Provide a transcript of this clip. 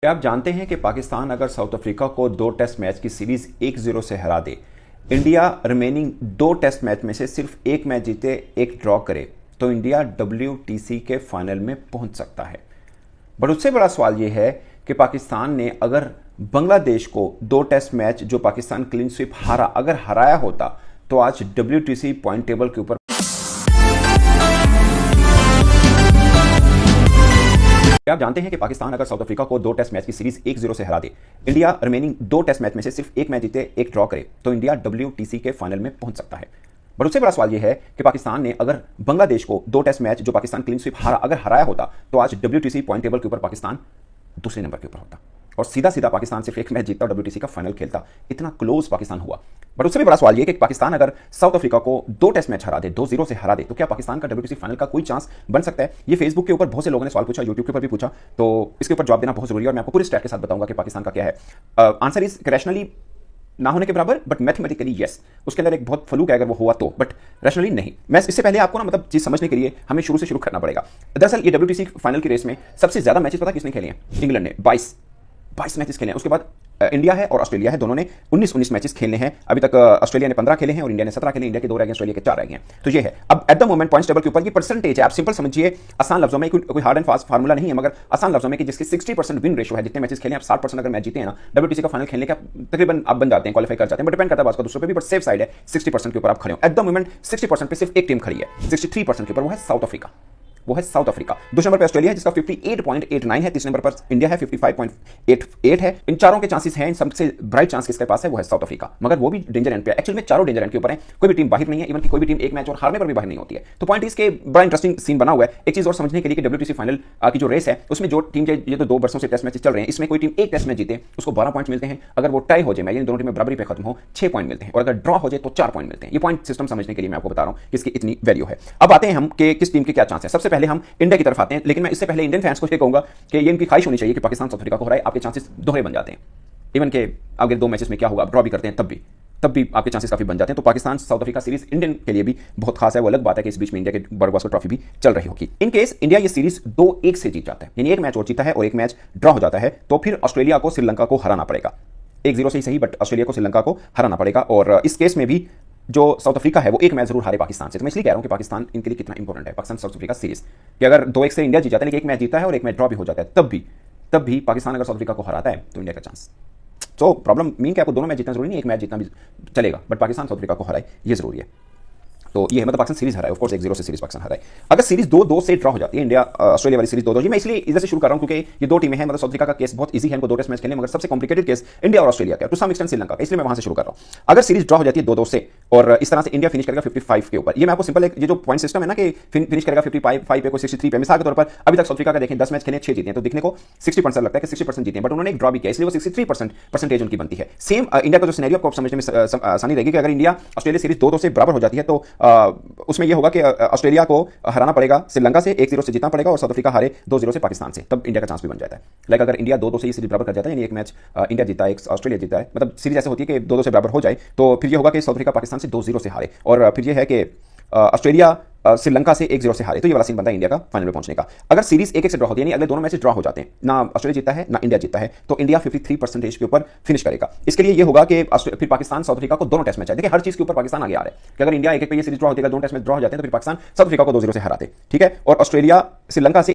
क्या आप जानते हैं कि पाकिस्तान अगर साउथ अफ्रीका को 2 टेस्ट मैच की सीरीज 1-0 से हरा दे, इंडिया रिमेनिंग 2 टेस्ट मैच में से सिर्फ एक मैच जीते, एक ड्रॉ करे, तो इंडिया WTC के फाइनल में पहुंच सकता है। बट उससे बड़ा सवाल यह है कि पाकिस्तान ने अगर बांग्लादेश को 2 टेस्ट मैच जो पाकिस्तान क्लीन स्वीप हारा, अगर हराया होता तो आज WTC पॉइंट टेबल के ऊपर। क्या आप जानते हैं कि पाकिस्तान अगर साउथ अफ्रीका को 2 टेस्ट मैच की सीरीज 1-0 से हरा दे, इंडिया रिमेनिंग 2 टेस्ट मैच में से सिर्फ एक मैच जीते, एक ड्रॉ करे, तो इंडिया WTC के फाइनल में पहुंच सकता है। बट उससे बड़ा सवाल यह है कि पाकिस्तान ने अगर बांग्लादेश को 2 टेस्ट मैच जो पाकिस्तान क्लीन स्वीप हारा, अगर हराया होता तो आज WTC पॉइंट टेबल के ऊपर पाकिस्तान दूसरे नंबर के ऊपर होता और सीधा सीधा पाकिस्तान सिर्फ एक मैच जीतता और WTC का फाइनल खेलता। इतना क्लोज पाकिस्तान हुआ। बट उससे भी बड़ा सवाल यह कि पाकिस्तान अगर साउथ अफ्रीका को 2 टेस्ट मैच हरा दे, 2-0 से हरा दे, तो क्या पाकिस्तान का WTC फाइनल का कोई चांस बन सकता है? ये फेसबुक के ऊपर बहुत से लोगों ने सवाल पूछा, यूट्यूब के ऊपर भी पूछा, तो इसके ऊपर जवाब देना बहुत जरूरी है और मैं आपको पूरी स्टैट के साथ बताऊंगा कि पाकिस्तान का क्या है। आंसर इज रैशनली ना होने के बरबर, बट मैथमेटिकली यस। उसके अंदर एक बहुत फलूक है अगर वो हुआ तो, बट रैशनली नहीं। मैं इससे पहले आपको ना मतलब चीज समझने के लिए हमें शुरू से शुरू करना पड़ेगा। दरअसल ये WTC फाइनल की रेस में सबसे ज्यादा मैचेस पता किसने खेले हैं? इंग्लैंड ने 22 मैचेस खेले हैं। उसके बाद इंडिया है और ऑस्ट्रेलिया है, दोनों ने 19 मैचेस खेले हैं अभी तक। ऑस्ट्रेलिया ने 15 खेले हैं और इंडिया ने 17 खेले। इंडिया के 2 रह गए, ऑस्ट्रेलिया के 4 रह गए हैं। तो ये है अब at the moment points table के ऊपर ये परसेंटेज है। आप सिंपल समझिए, आसान लफ्जों में, कोई हार्ड एंड फास्ट फार्मूला नहीं है, मगर आसान लफ्जों में कि जिसके 60% विन रेशो है, जितने मैचेस खेले आप 60% अगर मैच जीते हैं ना, WTC का फाइनल खेलने का तकरीबन आप बन जाते हैं, क्वालिफाई कर जाते हैं। बट डिपेंड करता है बात का दूसरों पे भी, बट सेफ साइड है 60% के ऊपर आप खड़े हो। एट द मोमेंट 60% पे सिर्फ एक टीम खड़ी है, 63% के ऊपर, वो है साउथ अफ्रीका। दूसरे नंबर पर ऑस्ट्रेलिया है जिसका 58.89 है। तीसरे नंबर पर इंडिया है, 55.88 है। इन चारों के चांसेस हैं, इन सबसे ब्राइट चांस किसके पास है? वो है साउथ अफ्रीका, मगर वो भी डेंजर एंड पे है। एक्चुअली में चारों डेंजर एंड के ऊपर है, कोई भी टीम बाहर नहीं है। इवन की कोई भी टीम एक मैच और हारने पर भी बाहर नहीं होती है। तो पॉइंट इसके बड़ा इंटरेस्टिंग सीन बना हुआ है। एक चीज और समझने के लिए कि WTC फाइनल की जो रेस है उसमें जो टीम, ये तो 2 वर्षों से टेस्ट मैच चल रहे हैं, इसमें कोई टीम एक टेस्ट मैच जीते उसको 12 पॉइंट मिलते हैं। अगर वो टाई हो जाए, यानी दोनों टीमें बराबरी पे खत्म हो, 6 पॉइंट मिलते हैं। और अगर ड्रॉ हो जाए तो 4 पॉइंट मिलते हैं। ये पॉइंट सिस्टम समझने के लिए मैं आपको बता रहा हूं कि इसकी इतनी वैल्यू है। अब आते हैं हम कि किस टीम के क्या चांस है। सबसे पहले हम इंडिया की तरफ आते हैं, लेकिन मैं इससे पहले इंडियन फैंस को ये कहूंगा कि ये इनकी ख्वाहिश होनी चाहिए कि पाकिस्तान साउथ अफ्रीका को हराए। आपके चांसेस दोहरे बन जाते हैं। इवन के अगर 2 मैचेस में क्या होगा, आप ड्रॉ भी करते हैं तब भी आपके चांसेस काफी बन जाते हैं। तो Pakistan south Africa series Indian के लिए भी बहुत खास है। वो अलग बात है कि इस बीच में इंडिया के बर्गवास्कर ट्रॉफी भी चल रही होगी। इन केस इंडिया ये सीरीज 2-1 से जीत जाता है, यानी एक मैच और जीता है और एक मैच ड्रॉ हो जाता है, तो फिर ऑस्ट्रेलिया को श्रीलंका को हराना पड़ेगा। 1-0 से ही सही, बट ऑस्ट्रेलिया को श्रीलंका को हराना पड़ेगा। और इस केस में भी जो साउथ अफ्रीका है वो एक मैच जरूर हारे पाकिस्तान से। तो मैं इसलिए कह रहा हूं कि पाकिस्तान इनके लिए कितना इंपॉर्टेंट है, पाकिस्तान साउथ अफ्रीका सीरीज, कि अगर 2-1 से इंडिया जीत जाता है, लेकिन एक मैच जीता है और एक मैच ड्रॉ भी हो जाता है, तब भी पाकिस्तान अगर साउथ अफ्रीका को हराता है तो इंडिया का चांस। तो प्रॉब्लम मीन कि आपको दोनों मैच जीतना जरूरी नहीं, एक मैच जीतना भी चलेगा, बट पाकिस्तान साउथ अफ्रीका को हराए ये जरूरी है। तो ये है, मतलब पाकिस्तान सीरीज हराए, ऑफ कोर्स 1-0 से सीरीज पाकिस्तान हराए। अगर सीरीज 2-2 से ड्रॉ हो जाती है, इंडिया ऑस्ट्रेलिया वाली सीरीज 2-2, ये मैं इसलिए इधर से शुरू कर रहा हूं क्योंकि ये 2 टीमें हैं। मतलब साउथ अफ्रीका का केस बहुत इजी है, इनको 2 टेस्ट मैच खेलने, मगर सबसे कॉम्प्लिकेटेड केस इंडिया और ऑस्ट्रेलिया का, टू सम एक्सटेंट श्रीलंका का, इसलिए मैं वहां से शुरू कर रहा हूं। अगर सीरीज ड्रॉ हो जाती है 2-2 से और इस तरह से इंडिया फिनिश करेगा 55 के ऊपर, ये मैं आपको सिंपल ये जो पॉइंट सिस्टम है ना कि फिनिश करेगा 55 पे, कोई 63 पे। मिसाल के तौर पर अभी तक साउथ अफ्रीका का देखें, 10 मैच खेले, 6 जीते हैं, तो दिखने को 60% लगता है कि 60% जीते हैं, बट उन्होंने एक ड्रॉ भी किया, इसलिए वो 63% परसेंटेज उनकी बनती है। सेम इंडिया का जो सिनेरियो आपको समझने में आसानी रहेगी कि अगर इंडिया ऑस्ट्रेलिया सीरीज 2-2 से बराबर हो जाती है तो उसमें यह होगा कि ऑस्ट्रेलिया को हराना पड़ेगा श्रीलंका से, 1-0 से जीतना पड़ेगा, और साउथ अफ्रीका हारे 2-0 से पाकिस्तान से, तब इंडिया का चांस भी बन जाता है। लाइक अगर इंडिया 2-2 से ये सीरीज बराबर कर जाता है, यानी एक मैच इंडिया जीता है, एक ऑस्ट्रेलिया जीता है, मतलब सीरीज ऐसे होती है कि 2-2 से बराबर हो जाए, तो फिर ये होगा कि साउथ अफ्रीका पाकिस्तान से 2-0 से हारे, और फिर ये है कि ऑस्ट्रेलिया श्रीलंका से 1-0 से हारे। तो ये वाला सीन बनता है इंडिया का फाइनल में पहुंचने का। अगर सीरीज 1-1 से ड्रॉ होती है, यानी अगले दोनों मैच ड्रॉ हो जाते हैं, ना ऑस्ट्रेलिया जीता है ना इंडिया जीता है, तो इंडिया 53% के ऊपर फिनिश करेगा। इसके लिए ये होगा कि फिर पाकिस्तान साउथ अफ्रीका को दोनों टेस्ट मैच है। देखिए, हर चीज के ऊपर पाकिस्तान आगे आ रहा है कि अगर इंडिया 1-1 पे ये सीरीज ड्रॉ होती है, दोनों टेस्ट मैच ड्रॉ हो जाते हैं, तो फिर पाकिस्तान साउथ अफ्रीका को 2-0 से हराते, ठीक है, और ऑस्ट्रेलिया श्रीलंका से